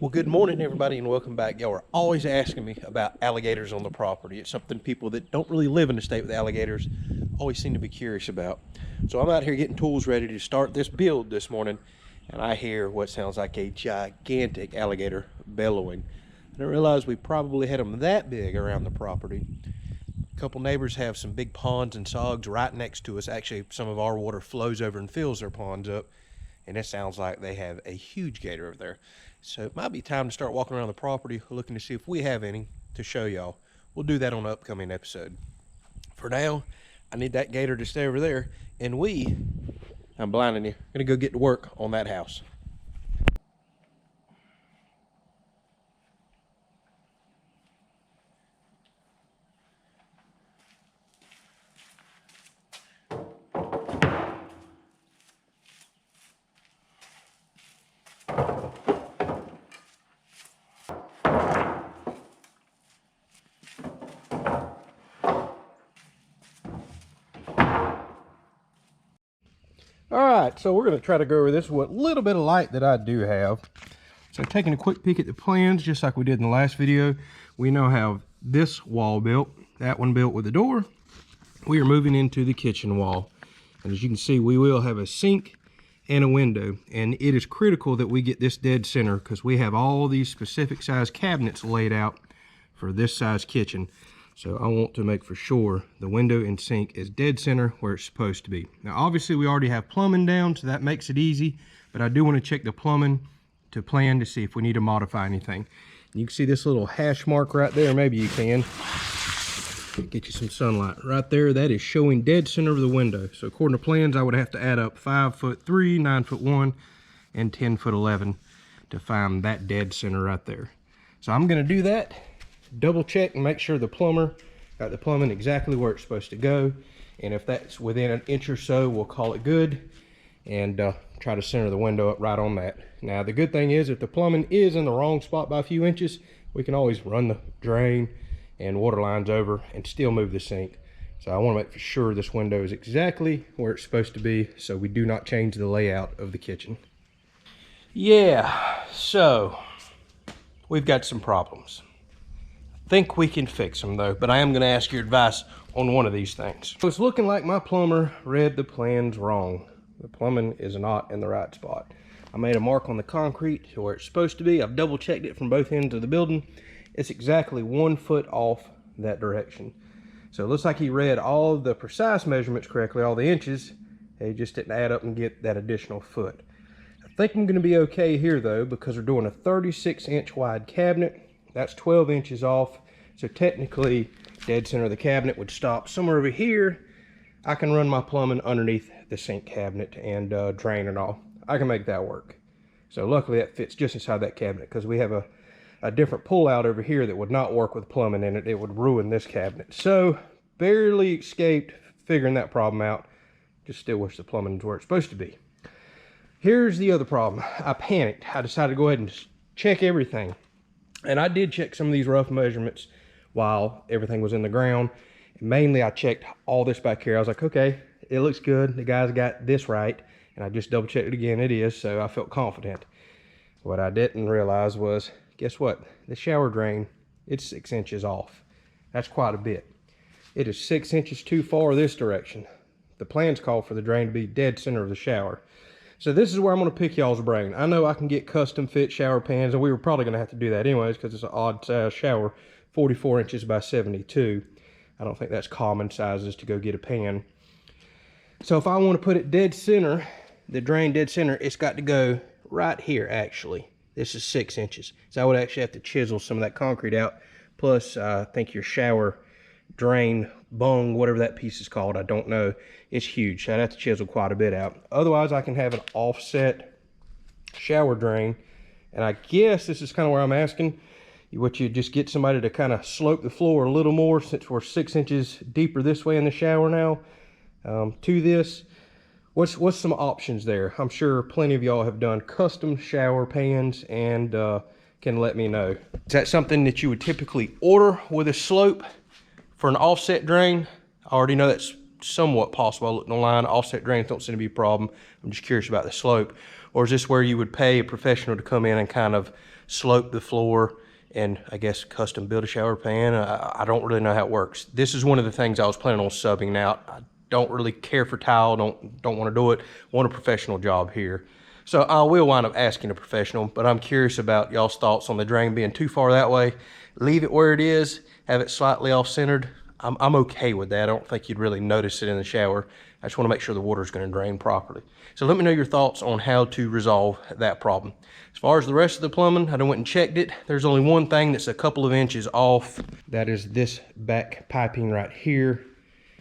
Well, good morning, everybody, and welcome back. Y'all are always asking me about alligators on the property. It's something people that don't really live in the state with alligators always seem to be curious about. So I'm out here getting tools ready to start this build this morning, and I hear what sounds like a gigantic alligator bellowing. I didn't realize we probably had them that big around the property. A couple neighbors have some big ponds and sogs right next to us. Actually, some of our water flows over and fills their ponds up, and it sounds like they have a huge gator over there. So it might be time to start walking around the property looking to see if we have any to show y'all. We'll do that on an upcoming episode. For now, I need that gator to stay over there, and I'm blinding you, gonna go get to work on that house. All right, so we're going to try to go over this with a little bit of light that I do have. So taking a quick peek at the plans, just like we did in the last video, we now have this wall built, that one built with a door. We are moving into the kitchen wall. And as you can see, we will have a sink and a window. And it is critical that we get this dead center because we have all these specific size cabinets laid out for this size kitchen. So I want to make for sure the window and sink is dead center where it's supposed to be. Now obviously we already have plumbing down, so that makes it easy, but I do want to check the plumbing to plan to see if we need to modify anything. And you can see this little hash mark right there, maybe you can. Get you some sunlight. Right there, that is showing dead center of the window. So according to plans, I would have to add up 5'3", 9'1", and 10'11" to find that dead center right there. So I'm gonna do that. Double check and make sure the plumber got the plumbing exactly where it's supposed to go, and if that's within an inch or so, we'll call it good and try to center the window up right on that. Now the good thing is, if the plumbing is in the wrong spot by a few inches, we can always run the drain and water lines over and still move the sink. So I want to make for sure this window is exactly where it's supposed to be, so we do not change the layout of the kitchen. Yeah, so we've got some problems. Think we can fix them though, but I am going to ask your advice on one of these things. So it's looking like my plumber read the plans wrong. The plumbing is not in the right spot. I made a mark on the concrete to where it's supposed to be. I've double checked it from both ends of the building. It's exactly 1 foot off that direction. So it looks like he read all of the precise measurements correctly, all the inches. He just didn't add up and get that additional foot. I think I'm going to be okay here though, because we're doing a 36-inch wide cabinet. That's 12 inches off, so technically dead center of the cabinet would stop somewhere over here. I can run my plumbing underneath the sink cabinet and drain and all. I can make that work. So luckily that fits just inside that cabinet, because we have a different pull out over here that would not work with plumbing in it. It would ruin this cabinet. So barely escaped figuring that problem out. Just still wish the plumbing is where it's supposed to be. Here's the other problem. I panicked. I decided to go ahead and check everything. And I did check some of these rough measurements while everything was in the ground. And mainly I checked all this back here. I was like, okay, it looks good. The guys got this right. And I just double checked it again. It is, so I felt confident. What I didn't realize was, guess what? The shower drain, it's 6 inches off. That's quite a bit. It is 6 inches too far this direction. The plans call for the drain to be dead center of the shower. So this is where I'm going to pick y'all's brain. I know I can get custom fit shower pans, and we were probably going to have to do that anyways because it's an odd size shower, 44 inches by 72. I don't think that's common sizes to go get a pan. So if I want to put it dead center, the drain dead center, it's got to go right here actually. This is 6 inches. So I would actually have to chisel some of that concrete out. Plus, I think your shower drain bung, whatever that piece is called, I don't know, it's huge. I'd have to chisel quite a bit out. Otherwise I can have an offset shower drain, and I guess this is kind of where I'm asking what you just get somebody to kind of slope the floor a little more, since we're 6 inches deeper this way in the shower now to this. What's some options there? I'm sure plenty of y'all have done custom shower pans and can let me know. Is that something that you would typically order with a slope for an offset drain? I already know that's somewhat possible. I looked online, offset drains don't seem to be a problem. I'm just curious about the slope. Or is this where you would pay a professional to come in and kind of slope the floor and I guess custom build a shower pan. I don't really know how it works. This is one of the things I was planning on subbing out. I don't really care for tile, don't want to do it. Want a professional job here. So I will wind up asking a professional, but I'm curious about y'all's thoughts on the drain being too far that way. Leave it where it is, have it slightly off-centered. I'm okay with that. I don't think you'd really notice it in the shower. I just want to make sure the water is going to drain properly. So let me know your thoughts on how to resolve that problem. As far as the rest of the plumbing, I went and checked it. There's only one thing that's a couple of inches off. That is this back piping right here.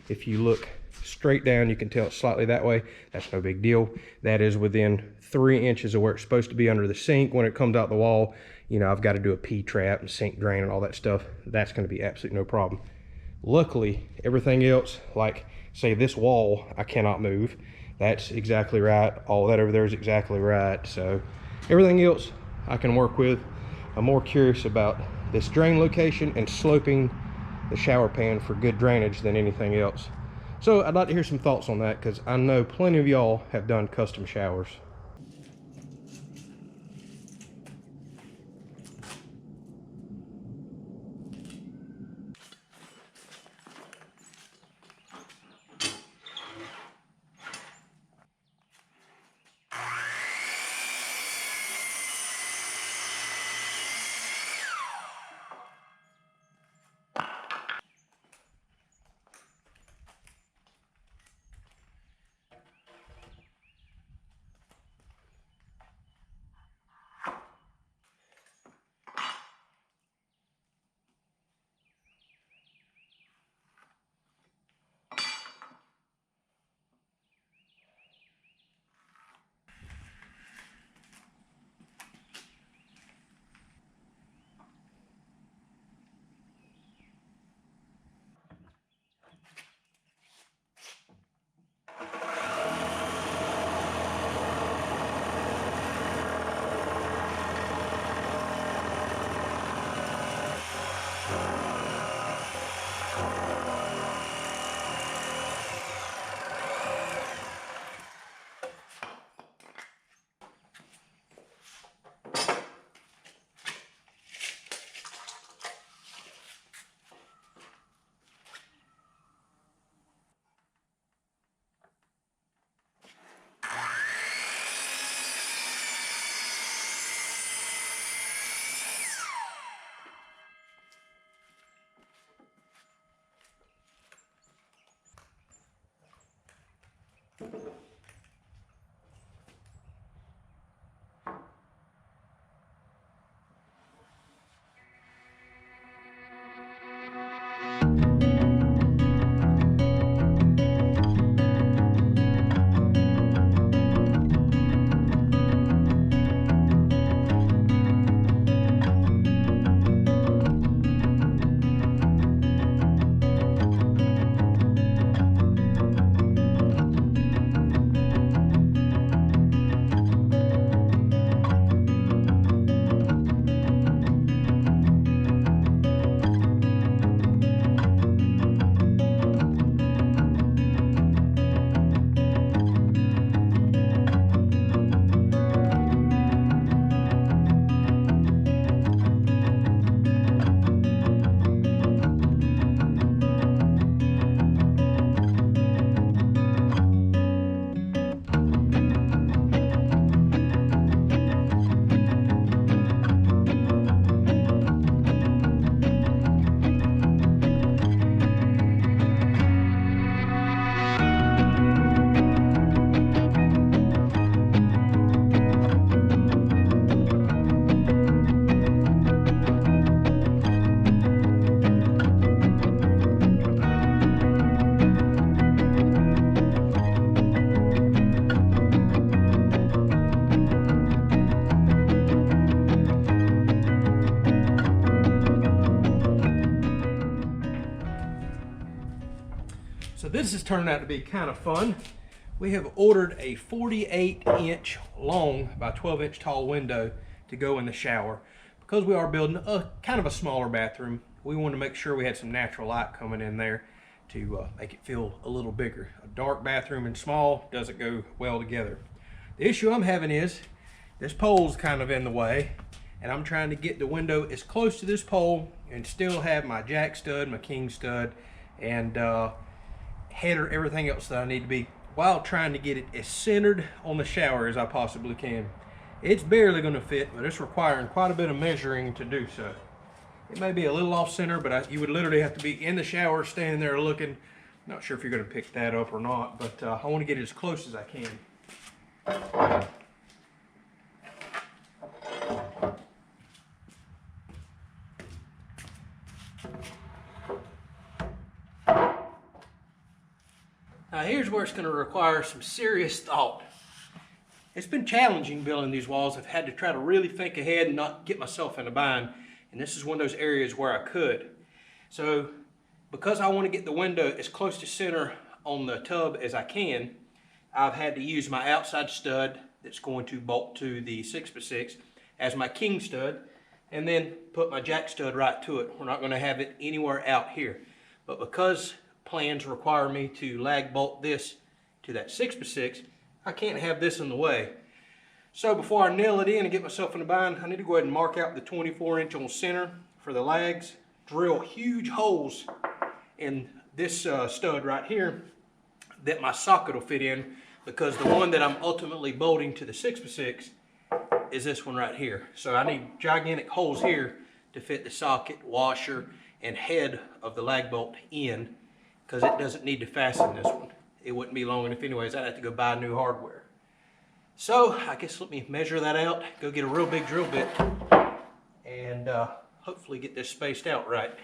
If you look straight down, you can tell it's slightly that way. That's no big deal. That is within 3 inches of where it's supposed to be under the sink. When it comes out the wall, you know, I've got to do a P-trap and sink drain and all that stuff. That's going to be absolutely no problem. Luckily, everything else, like say this wall, I cannot move. That's exactly right. All that over there is exactly right. So everything else I can work with. I'm more curious about this drain location and sloping the shower pan for good drainage than anything else. So I'd like to hear some thoughts on that, because I know plenty of y'all have done custom showers. So this is turning out to be kind of fun. We have ordered a 48-inch long by 12-inch tall window to go in the shower. Because we are building a kind of a smaller bathroom, we wanted to make sure we had some natural light coming in there to make it feel a little bigger. A dark bathroom and small doesn't go well together. The issue I'm having is this pole's kind of in the way, and I'm trying to get the window as close to this pole and still have my jack stud, my king stud, and header, everything else that I need to be, while trying to get it as centered on the shower as I possibly can. It's barely going to fit, but it's requiring quite a bit of measuring to do so. It may be a little off center, but you would literally have to be in the shower, standing there looking. Not sure if you're going to pick that up or not, but I want to get it as close as I can. Now here's where it's going to require some serious thought. It's been challenging building these walls. I've had to try to really think ahead and not get myself in a bind. And this is one of those areas where I could. So because I want to get the window as close to center on the tub as I can, I've had to use my outside stud that's going to bolt to the 6x6 as my king stud, and then put my jack stud right to it. We're not going to have it anywhere out here. But because plans require me to lag bolt this to that 6x6, I can't have this in the way. So before I nail it in and get myself in a bind, I need to go ahead and mark out the 24-inch on center for the lags, drill huge holes in this stud right here that my socket will fit in, because the one that I'm ultimately bolting to the 6x6 is this one right here. So I need gigantic holes here to fit the socket, washer, and head of the lag bolt in, because it doesn't need to fasten this one. It wouldn't be long enough anyways. I'd have to go buy new hardware. So I guess let me measure that out, go get a real big drill bit, and hopefully get this spaced out right.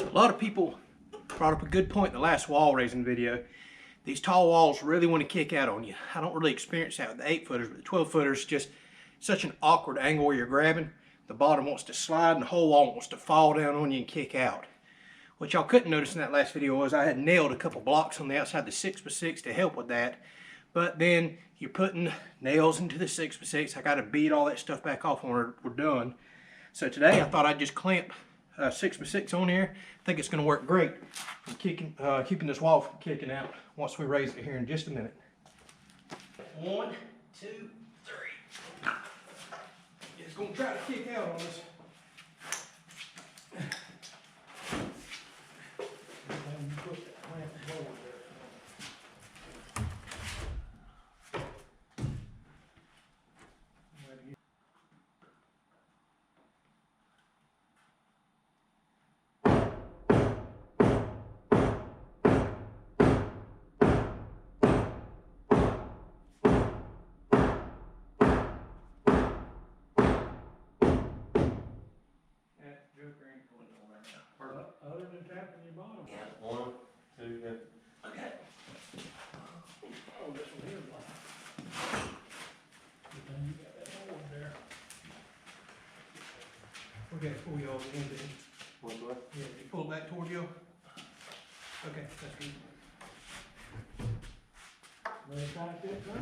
A lot of people brought up a good point in the last wall raising video. These tall walls really want to kick out on you. I don't really experience that with the 8-footers, but the 12-footers just such an awkward angle where you're grabbing. The bottom wants to slide and the whole wall wants to fall down on you and kick out. What y'all couldn't notice in that last video was I had nailed a couple blocks on the outside of the 6x6 to help with that. But then you're putting nails into the 6x6. I got to beat all that stuff back off when we're done. So today I thought I'd just clamp 6x6 on here. I think it's going to work great for keeping this wall from kicking out once we raise it here in just a minute. 1, 2, 3. It's going to try to kick out on us. Other than tapping your bottom. Yeah, 1, 2, yeah. Okay. Oh, this one here is like. Good thing you got that hole there. We got to pull you over the end. What's what? Yeah, you pull it back toward you. Okay, that's good. Ready to tight this, huh?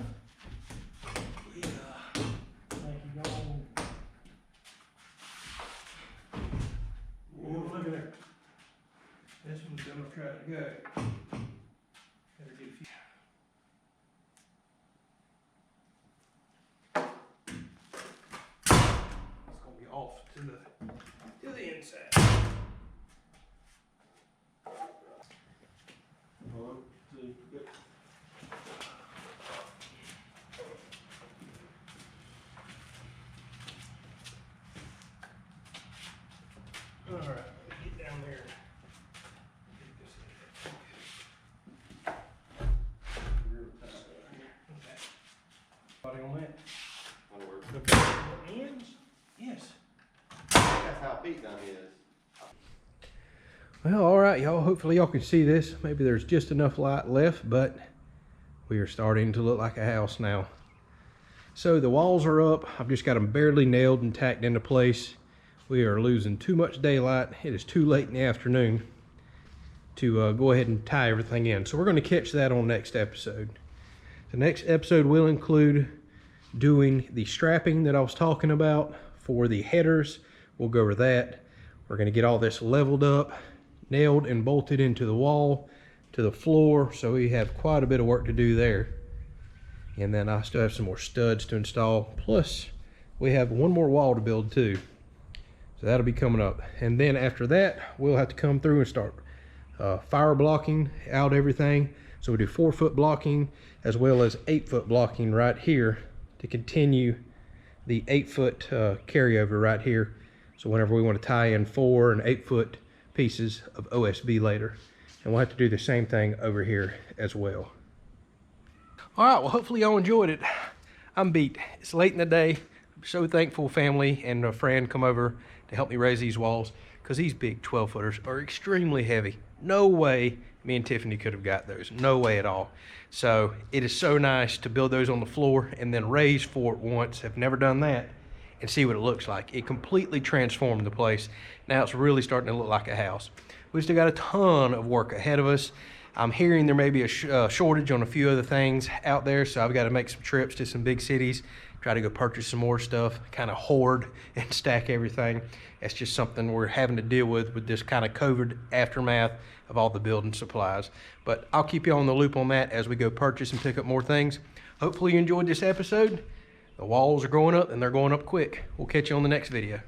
Yeah. Thank you, God. Oh, look at that. This one's gonna try to go. Better do a few. It's gonna be off to the inside. 1, 2, go. All right, let's get down there. Body on that. That'll work. The ends? Yes. That's how Pete done his. Well, all right, y'all. Hopefully y'all can see this. Maybe there's just enough light left, but we are starting to look like a house now. So the walls are up. I've just got them barely nailed and tacked into place. We are losing too much daylight. It is too late in the afternoon to go ahead and tie everything in. So we're going to catch that on next episode. The next episode will include doing the strapping that I was talking about for the headers. We'll go over that. We're going to get all this leveled up, nailed and bolted into the wall, to the floor. So we have quite a bit of work to do there. And then I still have some more studs to install. Plus, we have one more wall to build too. So that'll be coming up. And then after that, we'll have to come through and start fire blocking out everything. So we do 4-foot blocking as well as 8-foot blocking right here to continue the 8-foot carryover right here. So whenever we want to tie in 4 and 8-foot pieces of OSB later. And we'll have to do the same thing over here as well. All right, well, hopefully y'all enjoyed it. I'm beat. It's late in the day. I'm so thankful family and a friend come over to help me raise these walls, because these big 12-footers are extremely heavy. No way me and Tiffany could have got those. No way at all. So it is so nice to build those on the floor and then raise for it once. I've never done that, and see what it looks like. It completely transformed the place. Now it's really starting to look like a house. We still got a ton of work ahead of us. I'm hearing there may be a shortage on a few other things out there, so I've got to make some trips to some big cities, try to go purchase some more stuff, kind of hoard and stack everything. That's just something we're having to deal with this kind of COVID aftermath of all the building supplies. But I'll keep you on the loop on that as we go purchase and pick up more things. Hopefully you enjoyed this episode. The walls are going up, and they're going up quick. We'll catch you on the next video.